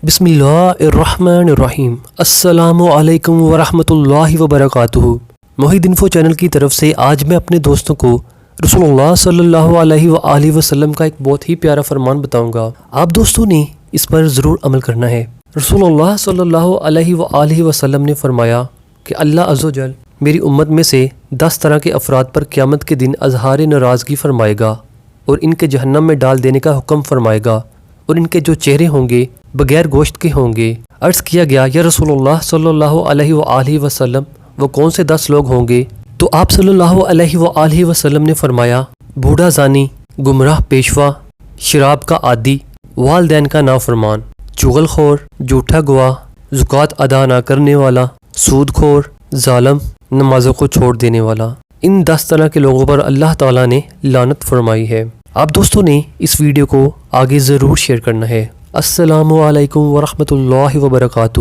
بسم اللہ الرحمن الرحیم۔ السلام علیکم ورحمۃ اللہ وبرکاتہ۔ محی انفو چینل کی طرف سے آج میں اپنے دوستوں کو رسول اللہ صلی اللہ علیہ وآلہ وسلم کا ایک بہت ہی پیارا فرمان بتاؤں گا۔ آپ دوستوں نے اس پر ضرور عمل کرنا ہے۔ رسول اللہ صلی اللہ علیہ وآلہ وسلم نے فرمایا کہ اللہ عز و جل میری امت میں سے 10 طرح کے افراد پر قیامت کے دن اظہار ناراضگی فرمائے گا اور ان کے جہنم میں ڈال دینے کا حکم فرمائے گا، اور ان کے جو چہرے ہوں گے بغیر گوشت کے ہوں گے۔ عرض کیا گیا یا رسول اللہ صلی اللہ علیہ وآلہ وسلم وہ کون سے 10 لوگ ہوں گے؟ تو آپ صلی اللہ علیہ وآلہ وسلم نے فرمایا بوڑھا زانی، گمراہ پیشوا، شراب کا عادی، والدین کا نافرمان، چغل خور، جھوٹا گواہ، زکوٰۃ ادا نہ کرنے والا، سود خور، ظالم، نمازوں کو چھوڑ دینے والا۔ ان 10 طرح کے لوگوں پر اللہ تعالیٰ نے لعنت فرمائی ہے۔ آپ دوستوں نے اس ویڈیو کو آگے ضرور شیئر کرنا ہے۔ السلام علیکم ورحمۃ اللہ وبرکاتہ۔